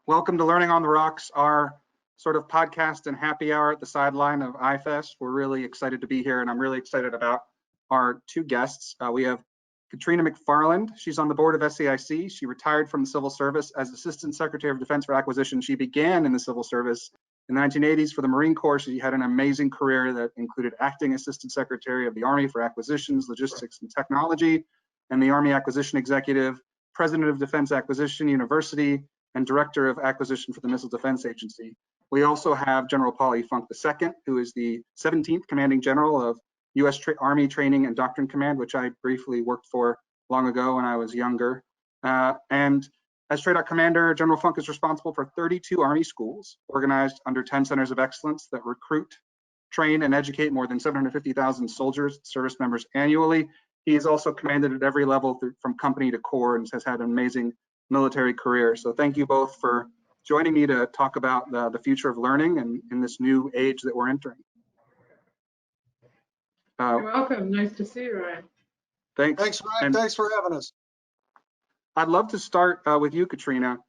Welcome to Learning on the Rocks, our sort of podcast and happy hour at the sideline of iFEST. We're really excited to be here, and I'm really excited about our two guests. We have Katharina McFarland. She's on the board of SAIC. She retired from the civil service as Assistant Secretary of Defense for Acquisition. She began in the civil service in the 1980s for the Marine Corps. She had an amazing career that included acting Assistant Secretary of the Army for Acquisitions, Logistics, and Technology, and the Army Acquisition Executive, President of Defense Acquisition University, and Director of Acquisition for the Missile Defense Agency. We also have General Paul E. Funk II, who is the 17th Commanding General of U.S. Army Training and Doctrine Command, which I briefly worked for long ago when I was younger. And as TRADOC Commander, General Funk is responsible for 32 Army schools organized under 10 centers of excellence that recruit, train, and educate more than 750,000 soldiers, service members annually. He is also commanded at every level from company to corps and has had an amazing military career. So thank you both for joining me to talk about the future of learning and in this new age that we're entering. You're welcome. Nice to see you, Ryan. Thanks. Thanks, Ryan. And thanks for having us. I'd love to start with you, Katharina.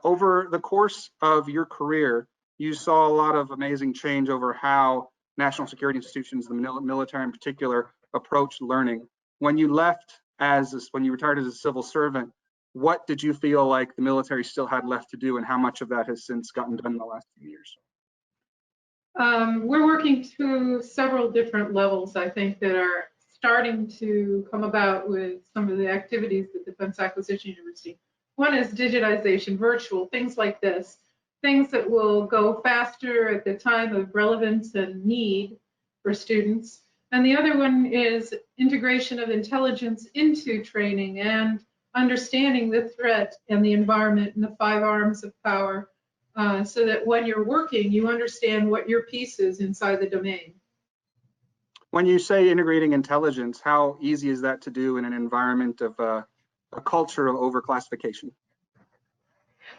Over the course of your career, you saw a lot of amazing change over how national security institutions, the military in particular, approach learning. When you when you retired as a civil servant, what did you feel like the military still had left to do, and how much of that has since gotten done in the last few years? We're working to several different levels, I think, that are starting to come about with some of the activities at Defense Acquisition University. One is digitization, virtual, things like this, things that will go faster at the time of relevance and need for students. And the other one is integration of intelligence into training and understanding the threat and the environment and the 5 arms of power, so that when you're working, you understand what your piece is inside the domain. When you say integrating intelligence, how easy is that to do in an environment of a culture of overclassification?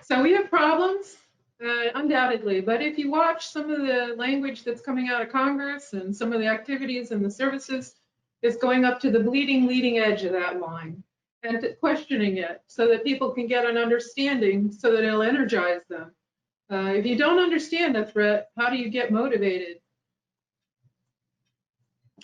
So we have problems, undoubtedly, but if you watch some of the language that's coming out of Congress and some of the activities and the services, it's going up to the leading edge of that line and questioning it so that people can get an understanding so that it'll energize them. If you don't understand a threat, how do you get motivated?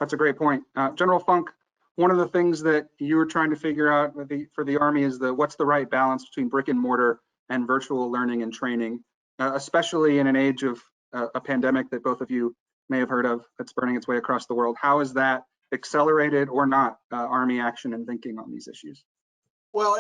That's a great point. General Funk, one of the things that you were trying to figure out for the Army is what's the right balance between brick and mortar and virtual learning and training, especially in an age of a pandemic that both of you may have heard of that's burning its way across the world. How has that accelerated or not Army action and thinking on these issues? Well,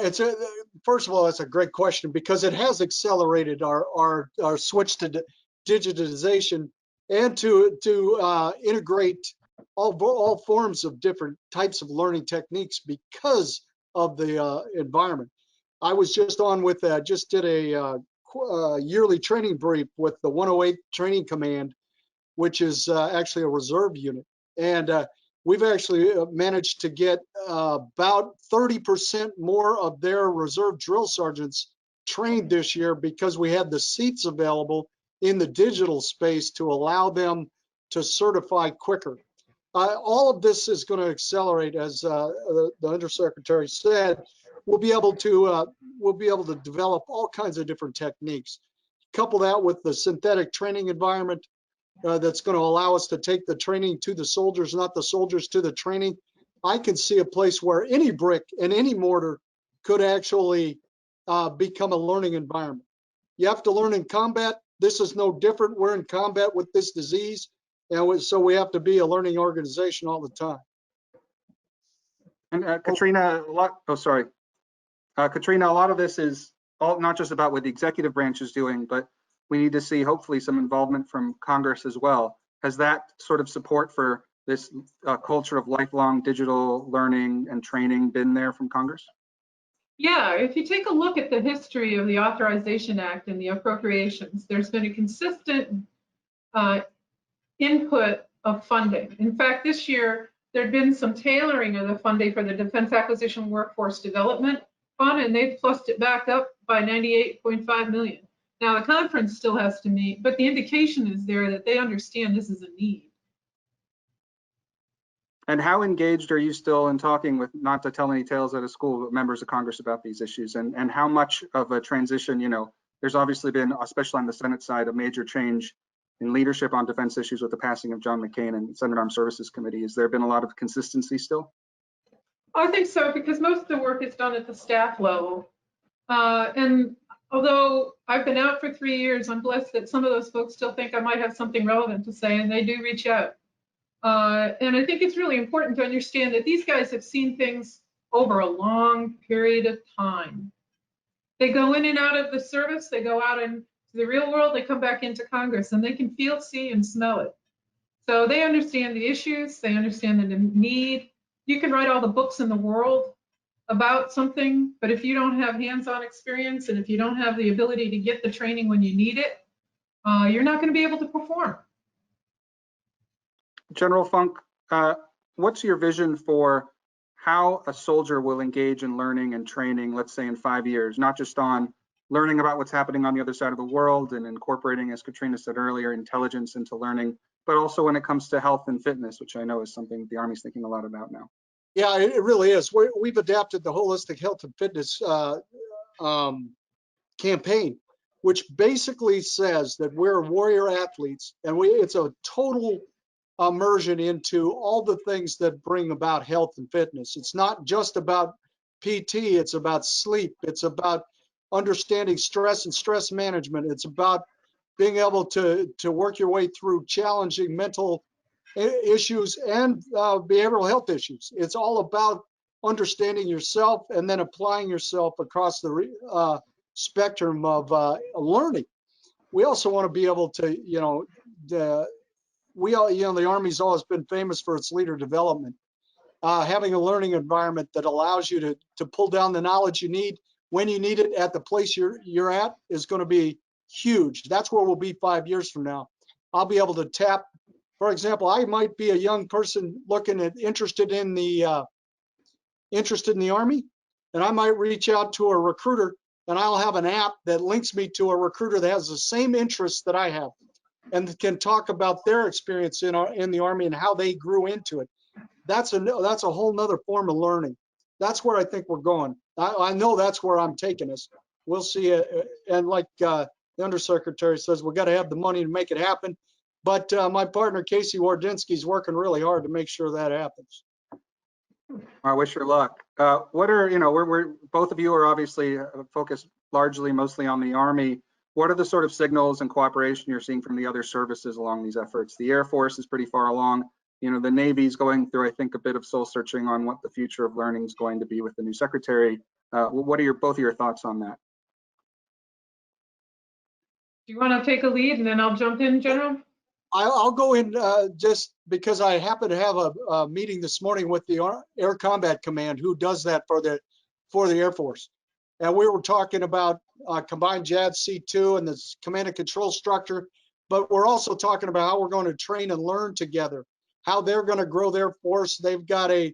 first of all, that's a great question because it has accelerated our switch to digitization and to integrate all forms of different types of learning techniques because of the environment. I was just on with just did a yearly training brief with the 108 Training Command, which is actually a reserve unit, and we've actually managed to get about 30% more of their reserve drill sergeants trained this year because we had the seats available in the digital space to allow them to certify quicker. All of this is going to accelerate, as the Undersecretary said. We'll be able to develop all kinds of different techniques. Couple that with the synthetic training environment that's going to allow us to take the training to the soldiers, not the soldiers to the training. I can see a place where any brick and any mortar could actually become a learning environment. You have to learn in combat. This is no different. We're in combat with this disease, and so we have to be a learning organization all the time. And Katharina, Katharina, a lot of this is not just about what the executive branch is doing, but we need to see hopefully some involvement from Congress as well. Has that sort of support for this culture of lifelong digital learning and training been there from Congress? Yeah, if you take a look at the history of the Authorization Act and the appropriations, there's been a consistent input of funding. In fact, this year, there'd been some tailoring of the funding for the Defense Acquisition Workforce Development Fund, and they've plussed it back up by $98.5 million. Now, the conference still has to meet, but the indication is there that they understand this is a need. And how engaged are you still in talking with, not to tell any tales out of school, but members of Congress about these issues? And how much of a transition, there's obviously been, especially on the Senate side, a major change in leadership on defense issues with the passing of John McCain and Senate Armed Services Committee. Has there been a lot of consistency still? I think so, because most of the work is done at the staff level. And although I've been out for 3 years, I'm blessed that some of those folks still think I might have something relevant to say, and they do reach out. And I think it's really important to understand that these guys have seen things over a long period of time. They go in and out of the service, they go out into the real world, they come back into Congress, and they can feel, see, and smell it. So they understand the issues, they understand the need. You can write all the books in the world about something, but if you don't have hands-on experience and if you don't have the ability to get the training when you need it, you're not going to be able to perform. General Funk, what's your vision for how a soldier will engage in learning and training, let's say in 5 years, not just on learning about what's happening on the other side of the world and incorporating, as Katrina said earlier, intelligence into learning, but also when it comes to health and fitness, which I know is something the Army's thinking a lot about now? Yeah, it really is. We've adapted the holistic health and fitness campaign, which basically says that we're warrior athletes, and it's a total immersion into all the things that bring about health and fitness. It's not just about PT, it's about sleep, it's about understanding stress and stress management, it's about being able to work your way through challenging mental issues and behavioral health issues. It's all about understanding yourself and then applying yourself across the spectrum of learning. We also want to be able to, the Army's always been famous for its leader development. Having a learning environment that allows you to pull down the knowledge you need when you need it at the place you're at is going to be huge. That's where we'll be 5 years from now. I'll be able to tap, for example, I might be a young person interested in the Army, and I might reach out to a recruiter, and I'll have an app that links me to a recruiter that has the same interests that I have, and can talk about their experience in the Army and how they grew into it. That's a whole nother form of learning. That's where I think we're going. I know that's where I'm taking us. We'll see it. And like the Undersecretary says, we got to have the money to make it happen. But my partner, Casey Wardynski, is working really hard to make sure that happens. I wish her luck. What are, we're both of you are obviously focused mostly on the Army. What are the sort of signals and cooperation you're seeing from the other services along these efforts? The Air Force is pretty far along. The Navy's going through, I think, a bit of soul searching on what the future of learning is going to be with the new secretary. What are both of your thoughts on that? Do you want to take a lead and then I'll jump in, General? I'll go in just because I happen to have a meeting this morning with the Air Combat Command, who does that for the Air Force. And we were talking about combined JADC2 and this command and control structure, but we're also talking about how we're going to train and learn together, how they're going to grow their force. They've got a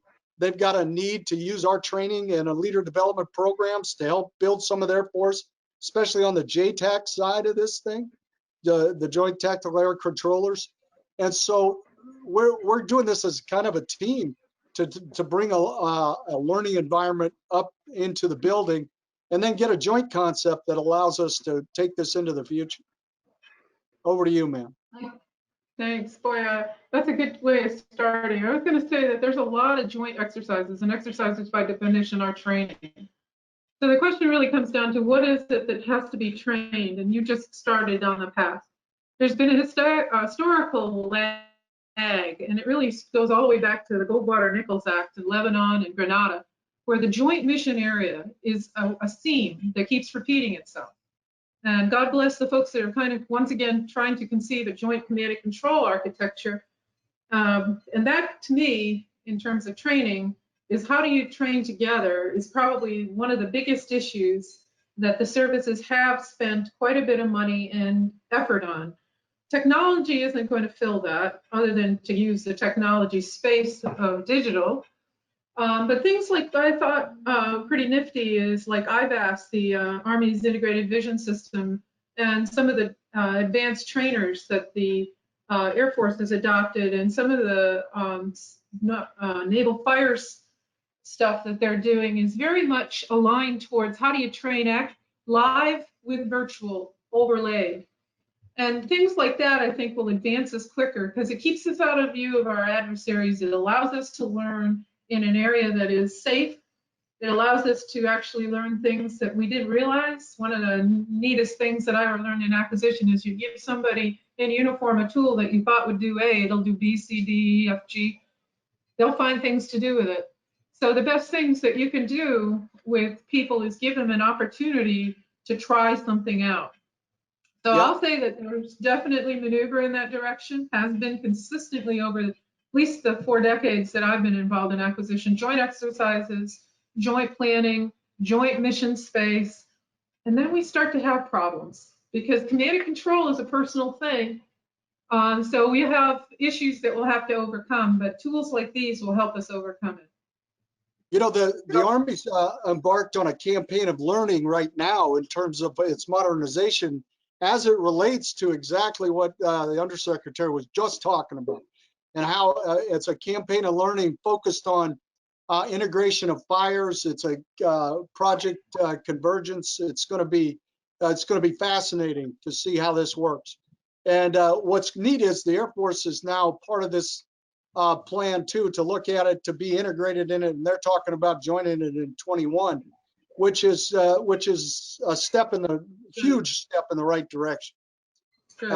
need to use our training and leader development programs to help build some of their force, especially on the JTAC side of this thing, the Joint Tactical Air Controllers. And so we're doing this as kind of a team to bring a learning environment up into the building, and then get a joint concept that allows us to take this into the future. Over to you, ma'am. Thanks. Boy, that's a good way of starting. I was going to say that there's a lot of joint exercises, and exercises by definition are training. So the question really comes down to what is it that has to be trained, and you just started on the path. There's been a historical lag, and it really goes all the way back to the Goldwater-Nichols Act in Lebanon and Grenada, where the joint mission area is a theme that keeps repeating itself. And God bless the folks that are kind of, once again, trying to conceive a joint command and control architecture. And that, to me, in terms of training, is how do you train together is probably one of the biggest issues that the services have spent quite a bit of money and effort on. Technology isn't going to fill that, other than to use the technology space of digital. But things like I thought pretty nifty is like iFEST, the Army's integrated vision system, and some of the advanced trainers that the Air Force has adopted, and some of the naval fires stuff that they're doing is very much aligned towards how do you train live with virtual overlaid. And things like that, I think, will advance us quicker because it keeps us out of view of our adversaries. It allows us to learn in an area that is safe. It allows us to actually learn things that we didn't realize. One of the neatest things that I ever learned in acquisition is you give somebody in uniform a tool that you thought would do A, it'll do B, C, D, E, F, G. They'll find things to do with it. So the best things that you can do with people is give them an opportunity to try something out. So Yep. I'll say that there's definitely maneuver in that direction, has been consistently over at least the 4 decades that I've been involved in acquisition, joint exercises, joint planning, joint mission space, and then we start to have problems because command and control is a personal thing. So we have issues that we'll have to overcome, but tools like these will help us overcome it. You know, the Army's embarked on a campaign of learning right now in terms of its modernization as it relates to exactly what the Undersecretary was just talking about, and how it's a campaign of learning focused on integration of fires. It's a project convergence. It's going to be fascinating to see how this works. And what's neat is the Air Force is now part of this plan too, to look at it, to be integrated in it, and they're talking about joining it in 21, which is a step in the huge step in the right direction. You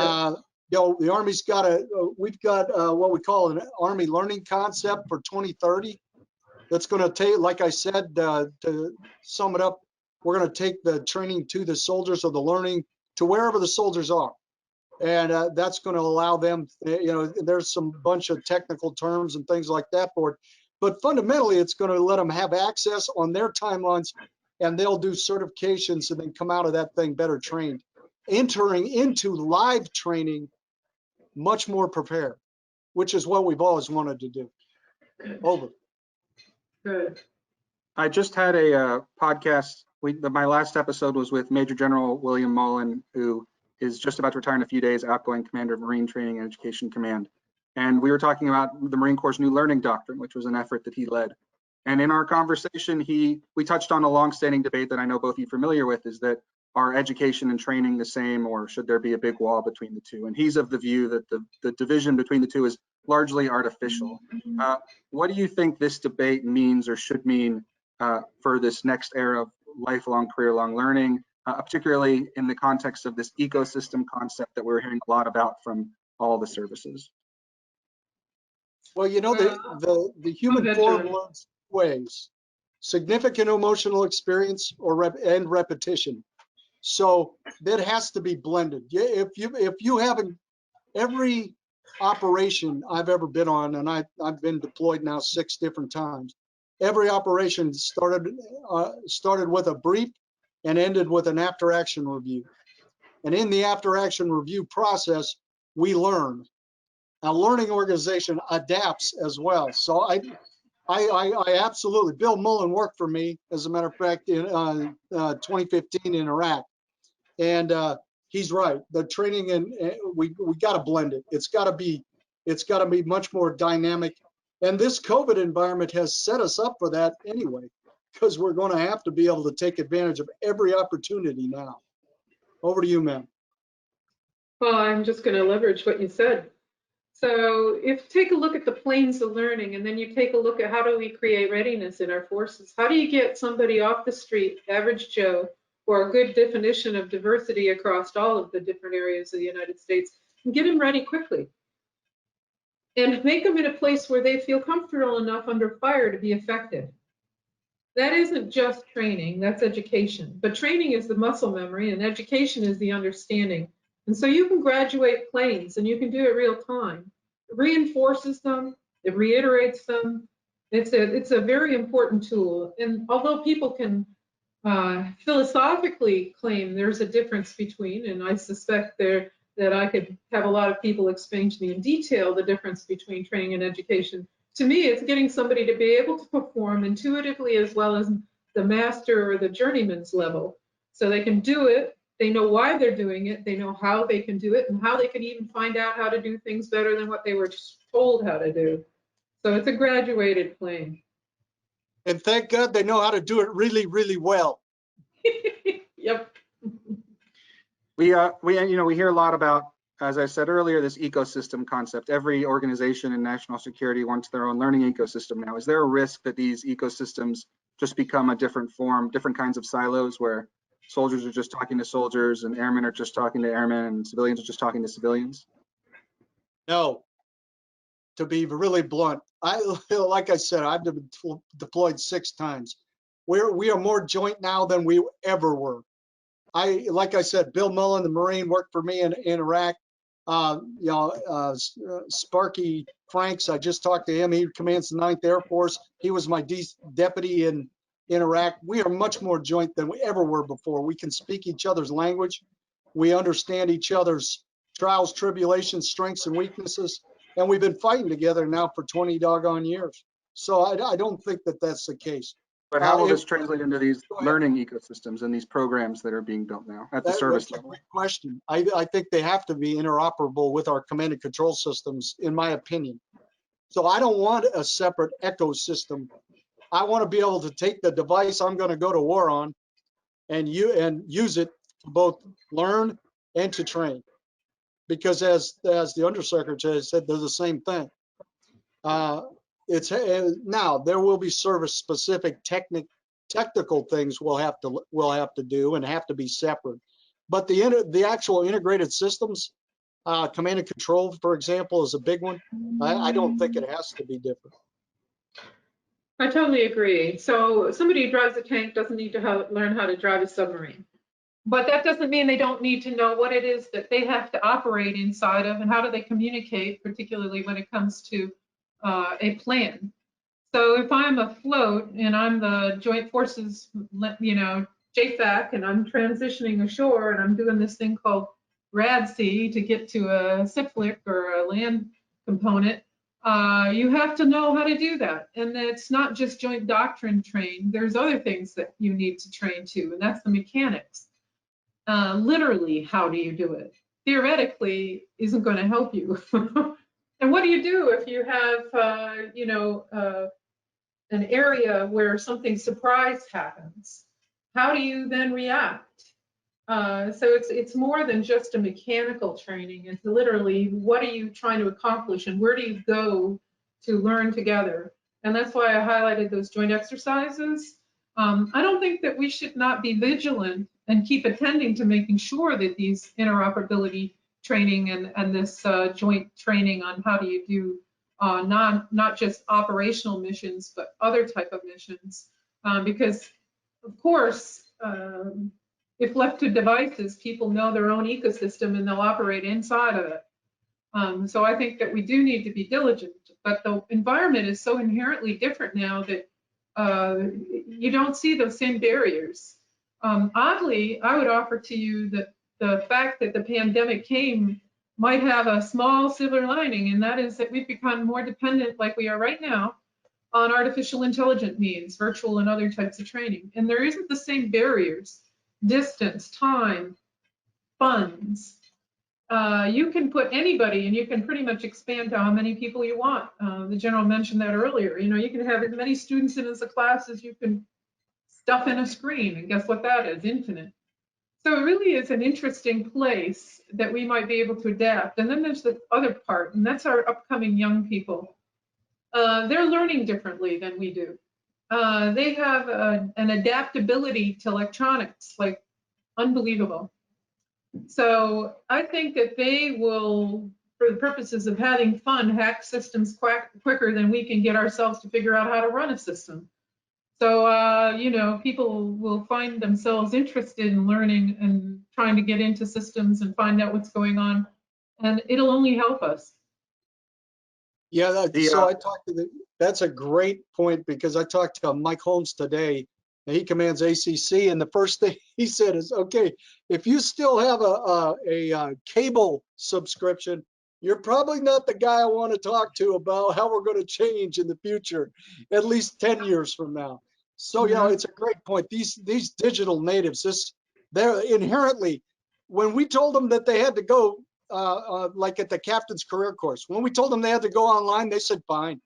know, the Army's got we've got what we call an Army learning concept for 2030. That's going to take, like I said, to sum it up, we're going to take the training to the soldiers, or the learning to wherever the soldiers are. And that's going to allow them, you know, there's some bunch of technical terms and things like that for it. But fundamentally, it's going to let them have access on their timelines, and they'll do certifications and then come out of that thing better trained, entering into live training much more prepared, which is what we've always wanted to do. Over. Good. I just had a podcast. My last episode was with Major General William Mullen, who is just about to retire in a few days, outgoing commander of Marine Training and Education Command. And we were talking about the Marine Corps' new learning doctrine, which was an effort that he led. And in our conversation, we touched on a longstanding debate that I know both of you are familiar with, is that are education and training the same, or should there be a big wall between the two? And he's of the view that the division between the two is largely artificial. What do you think this debate means or should mean for this next era of lifelong, career-long learning, particularly in the context of this ecosystem concept that we're hearing a lot about from all the services? Well, you know, the human form learns ways: significant emotional experience and repetition. So that has to be blended. If you haven't, every operation I've ever been on, and I've been deployed now 6 different times, every operation started with a brief and ended with an after-action review. And in the after-action review process, we learn. A learning organization adapts as well. So I absolutely, Bill Mullen worked for me, as a matter of fact, in 2015 in Iraq. And he's right. The training, and we got to blend it. It's got to be much more dynamic. And this COVID environment has set us up for that anyway, because we're going to have to be able to take advantage of every opportunity now. Over to you, ma'am. Well, I'm just going to leverage what you said. So if you take a look at the planes of learning, and then you take a look at how do we create readiness in our forces, how do you get somebody off the street, average Joe, or a good definition of diversity across all of the different areas of the United States, and get them ready quickly? And make them in a place where they feel comfortable enough under fire to be effective. That isn't just training, that's education. But training is the muscle memory, and education is the understanding. And so you can graduate planes, and you can do it real time. It reinforces them, it reiterates them. It's a very important tool. And although people can philosophically claim there's a difference between, and I suspect that I could have a lot of people explain to me in detail the difference between training and education. To me, it's getting somebody to be able to perform intuitively as well as the master or the journeyman's level. So they can do it, they know why they're doing it, they know how they can do it, and how they can even find out how to do things better than what they were told how to do. So it's a graduated plane. And thank God they know how to do it really, really well. Yep. We hear a lot about, as I said earlier, this ecosystem concept. Every organization in national security wants their own learning ecosystem now. Is there a risk that these ecosystems just become a different form, different kinds of silos where soldiers are just talking to soldiers and airmen are just talking to airmen and civilians are just talking to civilians? No, to be really blunt, like I said, I've been deployed 6 times. We are more joint now than we ever were. Like I said, Bill Mullen, the Marine, worked for me in Iraq. Sparky Franks, I just talked to him. He commands the 9th Air Force. He was my deputy in Iraq. We are much more joint than we ever were before. We can speak each other's language. We understand each other's trials, tribulations, strengths, and weaknesses. And we've been fighting together now for 20 doggone years. So I don't think that that's the case. But how will this translate into these learning ecosystems and these programs that are being built now at the service level? That's a great question. I think they have to be interoperable with our command and control systems, in my opinion. So I don't want a separate ecosystem. I want to be able to take the device I'm going to go to war on and use it to both learn and to train. Because as the undersecretary said, they're the same thing. Now there will be service specific technical things we'll have to do and have to be separate. But the actual integrated systems, command and control, for example, is a big one. I don't think it has to be different. I totally agree. So somebody who drives a tank doesn't need to learn how to drive a submarine. But that doesn't mean they don't need to know what it is that they have to operate inside of and how do they communicate, particularly when it comes to a plan. So if I'm afloat and I'm the Joint Forces, JFAC, and I'm transitioning ashore and I'm doing this thing called RADC to get to a SIFLIC or a land component, you have to know how to do that. And it's not just joint doctrine trained. There's other things that you need to train to, and that's the mechanics. Literally, how do you do it? Theoretically, isn't going to help you. And what do you do if you have, an area where something surprise happens? How do you then react? So it's more than just a mechanical training. It's literally, what are you trying to accomplish and where do you go to learn together? And that's why I highlighted those joint exercises. I don't think that we should not be vigilant and keep attending to making sure that these interoperability training and this joint training on how do you do not just operational missions, but other type of missions. Because, of course, if left to devices, people know their own ecosystem and they'll operate inside of it. So I think that we do need to be diligent, but the environment is so inherently different now that you don't see those same barriers. Oddly, I would offer to you that the fact that the pandemic came might have a small silver lining, and that is that we've become more dependent, like we are right now, on artificial intelligence means, virtual and other types of training. And there isn't the same barriers, distance, time, funds. You can put anybody and you can pretty much expand to how many people you want. The general mentioned that earlier. You can have as many students in as a class as you can stuff in a screen, and guess what that is? Infinite. So it really is an interesting place that we might be able to adapt. And then there's the other part, and that's our upcoming young people. They're learning differently than we do. They have an adaptability to electronics, like unbelievable. So I think that they will, for the purposes of having fun, hack systems quicker than we can get ourselves to figure out how to run a system. So, people will find themselves interested in learning and trying to get into systems and find out what's going on, and it'll only help us. Yeah, so I talked to that's a great point, because I talked to Mike Holmes today, and he commands ACC, and the first thing he said is, okay, if you still have a cable subscription, you're probably not the guy I want to talk to about how we're going to change in the future, at least 10 years from now. So, it's a great point. These digital natives, they're inherently, when we told them that they had to go, like at the captain's career course, when we told them they had to go online, they said, fine.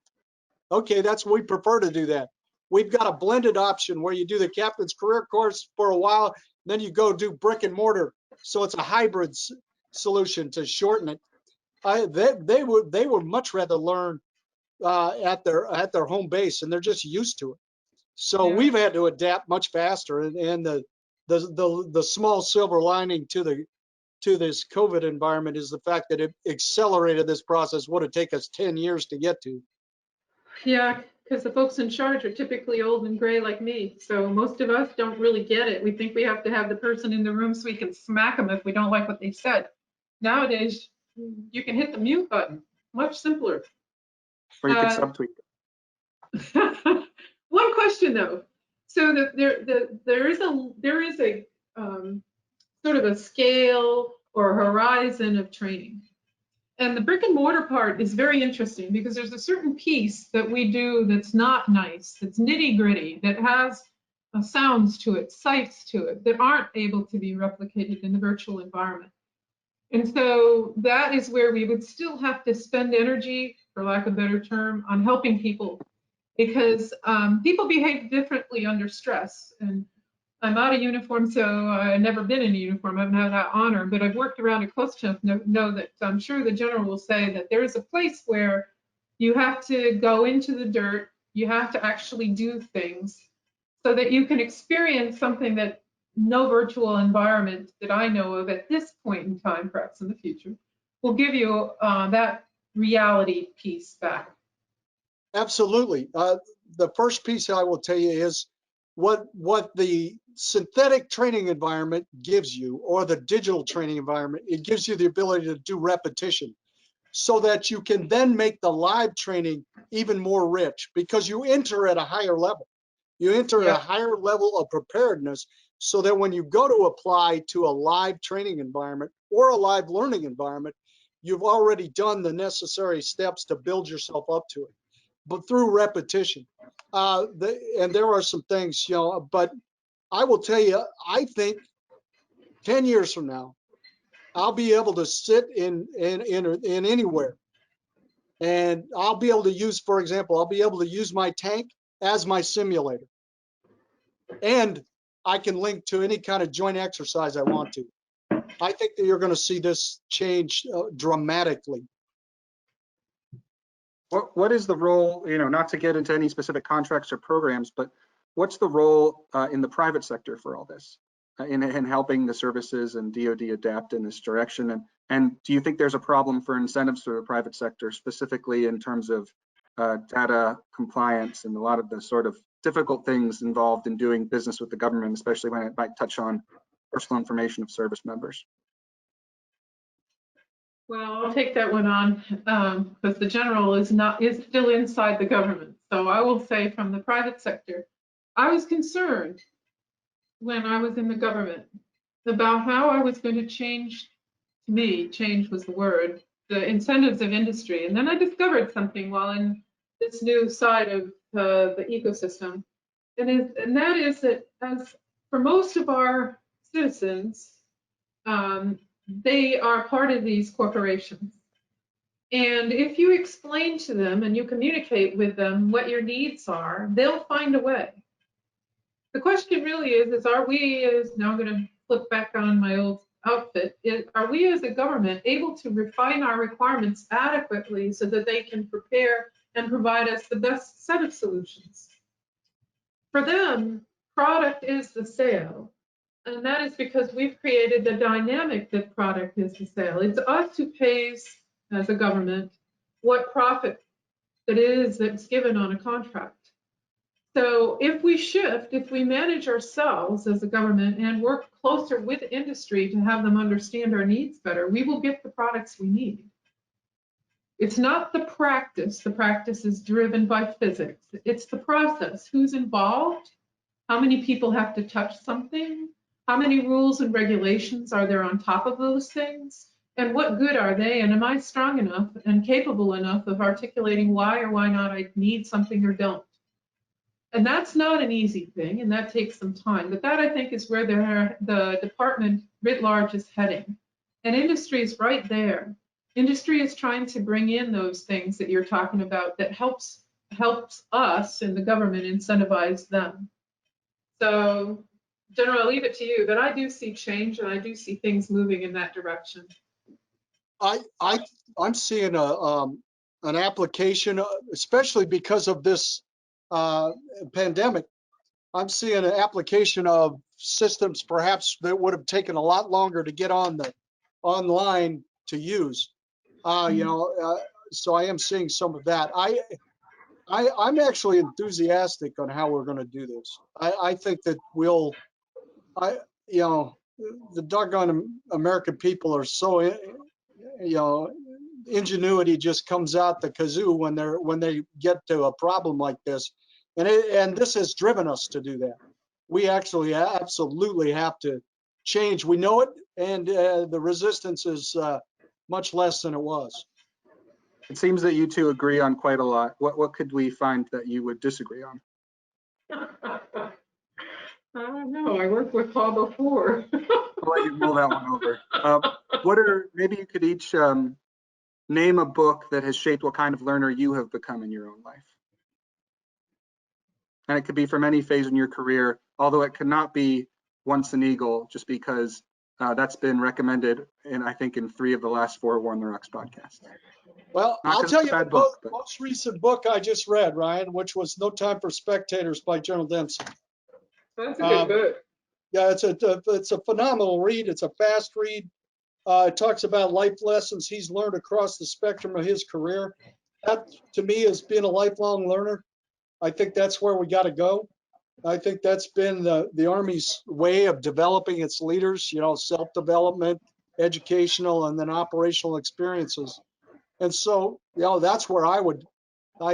Okay, we prefer to do that. We've got a blended option where you do the captain's career course for a while, then you go do brick and mortar. So it's a hybrid solution to shorten it. They would much rather learn at their home base, and they're just used to it. So Yeah. we've had to adapt much faster, and the small silver lining to this COVID environment is the fact that it accelerated this process. Would have taken us 10 years to get to. Yeah, because the folks in charge are typically old and gray like me. So most of us don't really get it. We think we have to have the person in the room so we can smack them if we don't like what they said. Nowadays, you can hit the mute button. Much simpler. Or you could subtweet. One question though. So there is a sort of a scale or horizon of training. And the brick and mortar part is very interesting because there's a certain piece that we do that's not nice, that's nitty gritty, that has sounds to it, sights to it, that aren't able to be replicated in the virtual environment. And so that is where we would still have to spend energy, for lack of a better term, on helping people, because people behave differently under stress. And I'm out of uniform, so I've never been in a uniform. I haven't had that honor, but I've worked around it close enough to know that I'm sure the general will say that there is a place where you have to go into the dirt, you have to actually do things so that you can experience something that no virtual environment that I know of at this point in time, perhaps in the future, will give you that reality piece back. Absolutely. The first piece I will tell you is what the synthetic training environment gives you, or the digital training environment, it gives you the ability to do repetition so that you can then make the live training even more rich, because you enter at a higher level. You enter at a higher level of preparedness so that when you go to apply to a live training environment or a live learning environment, you've already done the necessary steps to build yourself up to it, but through repetition. And there are some things, but I will tell you, I think 10 years from now, I'll be able to sit in anywhere, and I'll be able to use, for example, I'll be able to use my tank as my simulator, and I can link to any kind of joint exercise I want to. I think that you're going to see this change dramatically. What is the role, not to get into any specific contracts or programs, but what's the role in the private sector for all this, in helping the services and DoD adapt in this direction? And do you think there's a problem for incentives for the private sector, specifically in terms of data compliance and a lot of the sort of difficult things involved in doing business with the government, especially when it might touch on personal information of service members? Well, I'll take that one on because the general is still inside the government. So I will say from the private sector, I was concerned when I was in the government about how I was going to change was the word, the incentives of industry. And then I discovered something while in this new side of the ecosystem. And that is that as for most of our citizens, they are part of these corporations. And if you explain to them and you communicate with them what your needs are, they'll find a way. The question really is are we, now I'm going to flip back on my old outfit, are we as a government able to refine our requirements adequately so that they can prepare and provide us the best set of solutions? For them, product is the sale. And that is because we've created the dynamic that product is the sale. It's us who pays, as a government, what profit that's given on a contract. So if we manage ourselves as a government and work closer with industry to have them understand our needs better, we will get the products we need. It's not the practice. The practice is driven by physics. It's the process. Who's involved? How many people have to touch something? How many rules and regulations are there on top of those things? And what good are they? And am I strong enough and capable enough of articulating why or why not I need something or don't? And that's not an easy thing, and that takes some time. But that, I think, is where the department writ large is heading. And industry is right there. Industry is trying to bring in those things that you're talking about that helps us in the government incentivize them. So General, I'll leave it to you, but I do see change and I do see things moving in that direction. I'm seeing an application, especially because of this pandemic. I'm seeing an application of systems perhaps that would have taken a lot longer to get on the online to use. So I am seeing some of that. I'm actually enthusiastic on how we're going to do this. I think that the doggone American people are so, ingenuity just comes out the kazoo when they get to a problem like this, and this has driven us to do that. We actually absolutely have to change. We know it, and the resistance is much less than it was. It seems that you two agree on quite a lot. What could we find that you would disagree on? I don't know. I worked with Paul before. I'll let you mull that one over. Maybe you could each name a book that has shaped what kind of learner you have become in your own life. And it could be from any phase in your career, although it cannot be Once an Eagle, just because that's been recommended I think in 3 of the last 4 War on the Rocks podcasts. Well, Not I'll tell you the but most recent book I just read, Ryan, which was No Time for Spectators by General Dempsey. That's a good book. Yeah, it's a phenomenal read. It's a fast read. It talks about life lessons he's learned across the spectrum of his career. That, to me, has been a lifelong learner. I think that's where we got to go. I think that's been the Army's way of developing its leaders, self-development, educational, and then operational experiences. And so, that's where I would go. I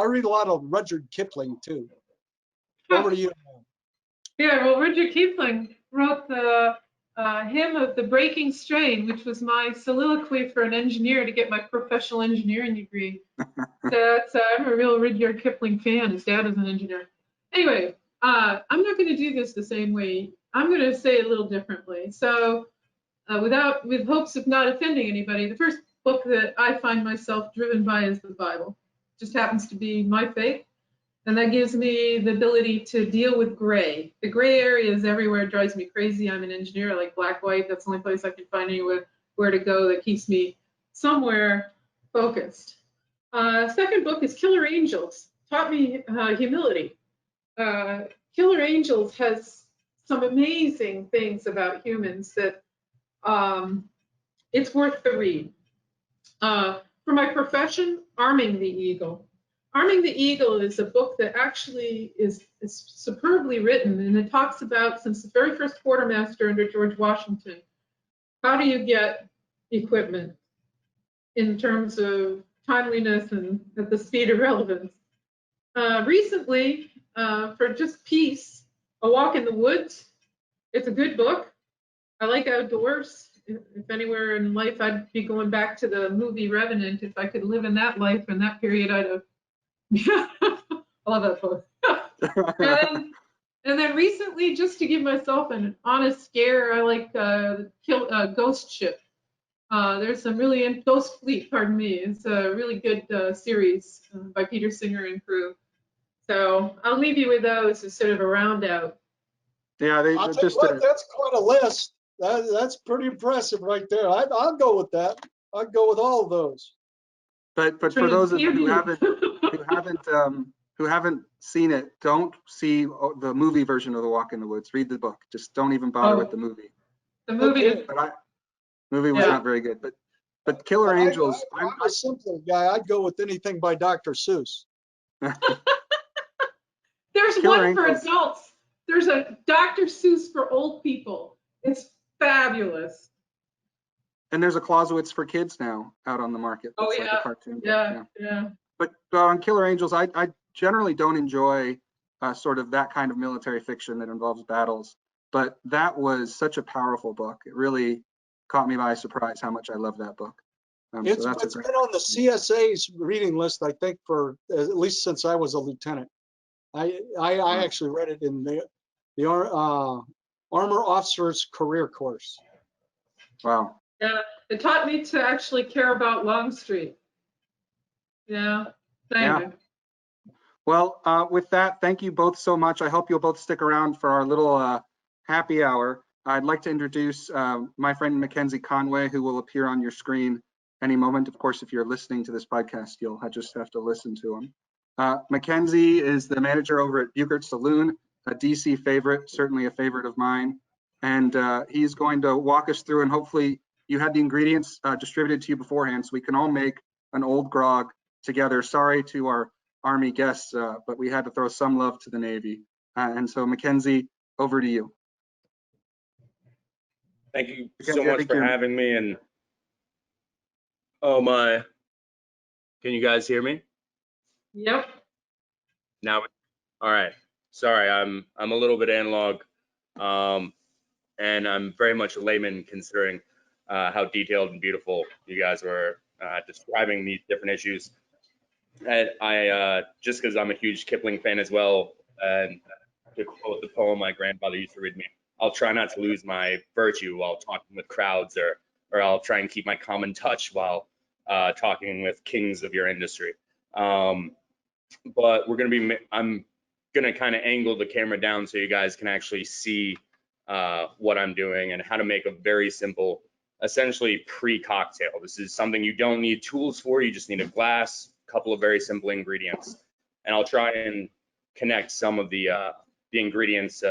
read a lot of Rudyard Kipling too. Over to you. Yeah, well, Rudyard Kipling wrote the hymn of the Breaking Strain, which was my soliloquy for an engineer to get my professional engineering degree. I'm a real Rudyard Kipling fan. His dad is an engineer. Anyway, I'm not going to do this the same way. I'm going to say it a little differently. So, with hopes of not offending anybody, the first book that I find myself driven by is the Bible. It just happens to be my faith. And that gives me the ability to deal with gray. The gray area is everywhere. It drives me crazy. I'm an engineer. I like black, white. That's the only place I can find anywhere where to go that keeps me somewhere focused. Second book is Killer Angels. Taught me humility. Killer Angels has some amazing things about humans that it's worth the read. For my profession, Arming the Eagle. Arming the Eagle is a book that actually is superbly written, and it talks about, since the very first quartermaster under George Washington, how do you get equipment in terms of timeliness and at the speed of relevance. Recently, for just peace, A Walk in the Woods. It's a good book. I like outdoors. If anywhere in life, I'd be going back to the movie Revenant. If I could live in that life in that period, I'd have. I love that book. and then recently, just to give myself an honest scare, I like Ghost Ship. There's some really Ghost Fleet. Pardon me. It's a really good series by Peter Singer and crew. So I'll leave you with those as sort of a round out. Yeah, I'll tell you what, that's quite a list. That's pretty impressive right there. I'll go with that. I'd go with all of those. But for those of you who haven't seen it, don't see the movie version of The Walk in the Woods. Read the book. Just don't even bother with the movie. The movie okay. Movie was not very good. But Killer Angels. I'm a simple guy. I'd go with anything by Dr. Seuss. There's one for adults. There's a Dr. Seuss for old people. It's fabulous. And there's a Clausewitz for kids now out on the market. It's like a cartoon. Yeah. But on Killer Angels, I generally don't enjoy sort of that kind of military fiction that involves battles. But that was such a powerful book. It really caught me by surprise how much I love that book. It's been on the CSA's reading list, I think, for at least since I was a lieutenant. I actually read it in the Armor Officers Career Course. Wow. Yeah, it taught me to actually care about Longstreet. Yeah, thank you. Well, with that, thank you both so much. I hope you'll both stick around for our little happy hour. I'd like to introduce my friend Mackenzie Conway, who will appear on your screen any moment. Of course, if you're listening to this podcast, you'll just have to listen to him. Mackenzie is the manager over at Beuchert Saloon, a DC favorite, certainly a favorite of mine. And he's going to walk us through, and hopefully you had the ingredients distributed to you beforehand so we can all make an old grog together. Sorry to our Army guests, but we had to throw some love to the Navy. And so Mackenzie, over to you. Thank you so much for having me. And oh my, can you guys hear me? Yep. Now, all right. Sorry, I'm a little bit analog, and I'm very much a layman considering how detailed and beautiful you guys were describing these different issues. And I just because I'm a huge Kipling fan as well, and to quote the poem my grandfather used to read me, I'll try not to lose my virtue while talking with crowds, or I'll try and keep my common touch while talking with kings of your industry. But I'm gonna kind of angle the camera down so you guys can actually see what I'm doing and how to make a very simple, essentially pre-cocktail. This is something you don't need tools for. You just need a glass, a couple of very simple ingredients, and I'll try and connect some of the ingredients,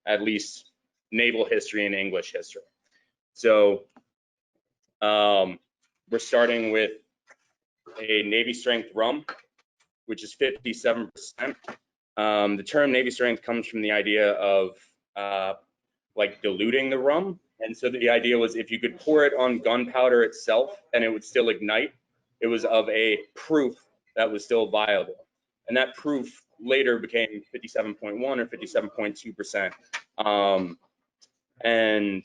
at least naval history and English history. So we're starting with a Navy strength rum, which is 57%. The term Navy strength comes from the idea of like diluting the rum. And so the idea was if you could pour it on gunpowder itself and it would still ignite, it was of a proof that was still viable. And that proof later became 57.1 or 57.2%. And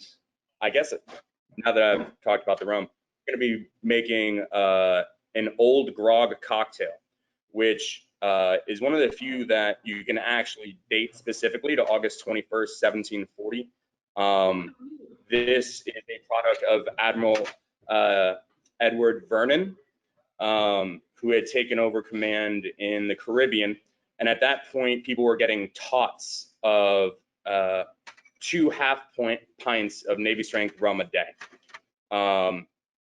I guess now that I've talked about the rum, I'm going to be making an old grog cocktail, which is one of the few that you can actually date specifically to August 21st, 1740. This is a product of Admiral Edward Vernon, who had taken over command in the Caribbean. And at that point, people were getting tots of 2 half-pints of Navy strength rum a day.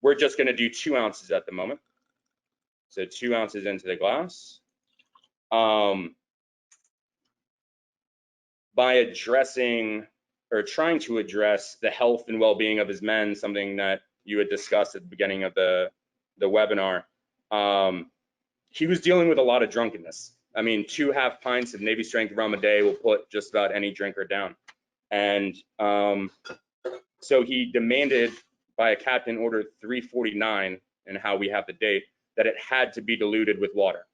We're just going to do 2 ounces at the moment. So 2 ounces into the glass. By addressing or trying to address the health and well-being of his men, something that you had discussed at the beginning of the webinar, he was dealing with a lot of drunkenness. I mean, 2 half pints of Navy strength rum a day will put just about any drinker down. And so he demanded by a captain order 349, and how we have the date, that it had to be diluted with water.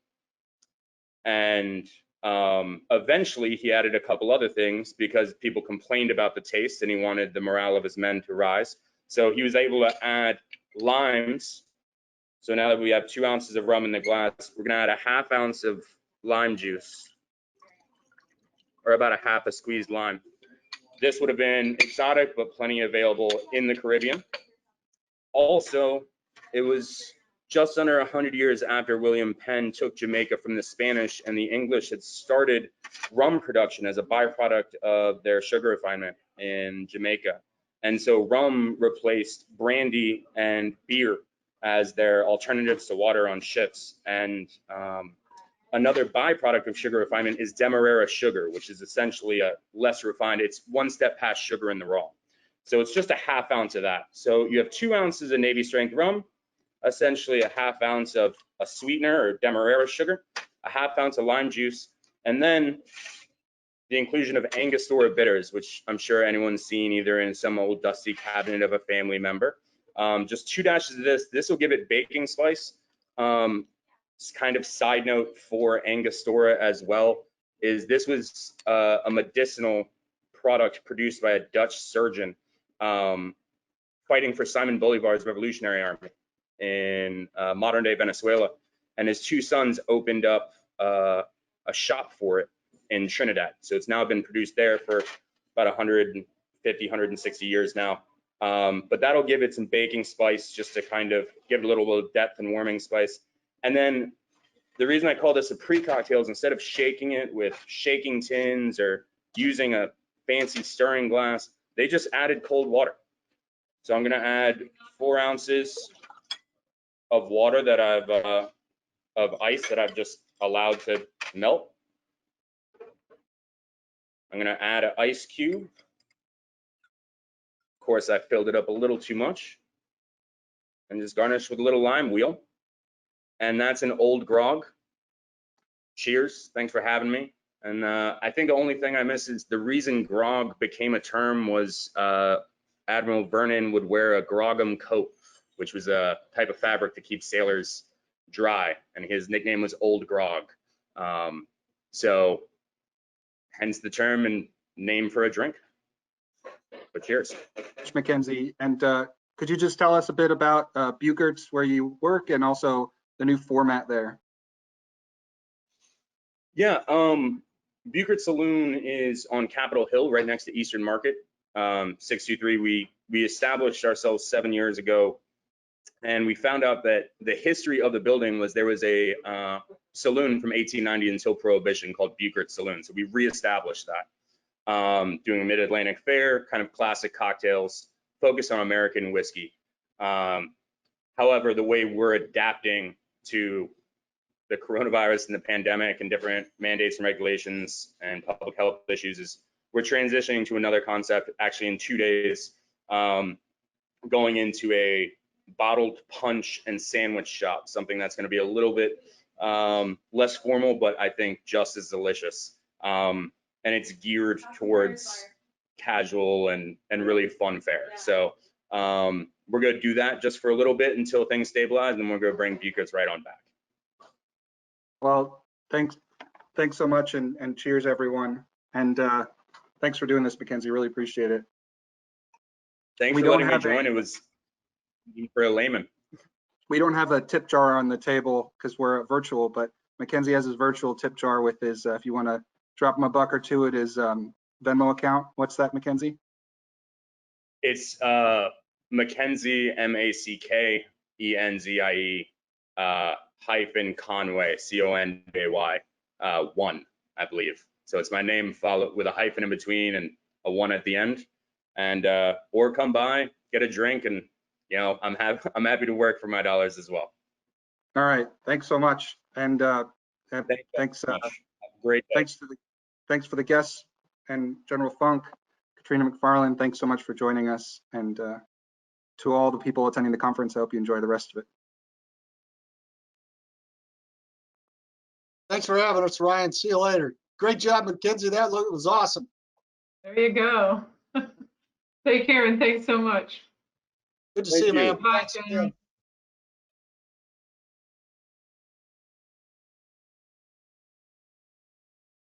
And eventually he added a couple other things because people complained about the taste and he wanted the morale of his men to rise. So he was able to add limes. So now that we have 2 ounces of rum in the glass, we're gonna add a half ounce of lime juice, or about a half a squeezed lime. This would have been exotic, but plenty available in the Caribbean. Also, it was just under 100 years after William Penn took Jamaica from the Spanish, and the English had started rum production as a byproduct of their sugar refinement in Jamaica. And so rum replaced brandy and beer as their alternatives to water on ships. And another byproduct of sugar refinement is demerara sugar, which is essentially a less refined, it's 1 step past sugar in the raw. So it's just a half ounce of that. So you have 2 ounces of Navy strength rum, essentially a half ounce of a sweetener or demerara sugar, a half ounce of lime juice, and then the inclusion of Angostura bitters, which I'm sure anyone's seen either in some old dusty cabinet of a family member. Just 2 dashes of this. This will give it baking spice. It's kind of side note for Angostura as well, is this was a medicinal product produced by a Dutch surgeon fighting for Simon Bolivar's Revolutionary Army in modern day Venezuela, and his 2 sons opened up a shop for it in Trinidad. So it's now been produced there for about 150, 160 years now. But that'll give it some baking spice just to kind of give it a little bit of depth and warming spice. And then the reason I call this a pre-cocktail is instead of shaking it with shaking tins or using a fancy stirring glass, they just added cold water. So I'm gonna add 4 ounces of water that of ice that I've just allowed to melt. I'm gonna add an ice cube. Of course, I filled it up a little too much. And just garnish with a little lime wheel. And that's an old grog. Cheers, thanks for having me. And I think the only thing I miss is the reason grog became a term was Admiral Vernon would wear a groggum coat, which was a type of fabric to keep sailors dry, and his nickname was Old Grog. So hence the term and name for a drink. But cheers. Mackenzie, and could you just tell us a bit about Beuchert's, where you work, and also the new format there? Yeah, Beuchert Saloon is on Capitol Hill, right next to Eastern Market. 623. We established ourselves 7 years ago, and we found out that the history of the building was there was a saloon from 1890 until Prohibition called Beuchert Saloon. So we reestablished that, doing a mid-Atlantic fare, kind of classic cocktails, focused on American whiskey. However, the way we're adapting to the coronavirus and the pandemic and different mandates and regulations and public health issues is we're transitioning to another concept actually in 2 days, going into a bottled punch and sandwich shop, something that's going to be a little bit less formal, but I think just as delicious. And it's geared towards casual and really fun fare. So we're going to do that just for a little bit until things stabilize, and then we're going to bring Beuchert's right on back. Well, thanks so much, and cheers, everyone. And thanks for doing this, Mackenzie. Really appreciate it. Thanks for letting me join. It was for a layman. We don't have a tip jar on the table because we're virtual, but Mackenzie has his virtual tip jar with his, if you want to drop him a buck or two at his Venmo account. What's that, Mackenzie? It's Mackenzie, Mackenzie, hyphen Conway, Conway, 1, I believe. So it's my name followed with a hyphen in between and a 1 at the end. And or come by, get a drink, and you know I'm happy to work for my dollars as well. All right, thanks so much, and thanks. Great. Thanks for the guests and General Funk, Katharina McFarland. Thanks so much for joining us, and to all the people attending the conference, I hope you enjoy the rest of it. Thanks for having us, Ryan. See you later. Great job, Mackenzie. That was awesome. There you go. Take care, and thanks so much. Good to see you, man. Bye, Thanks again.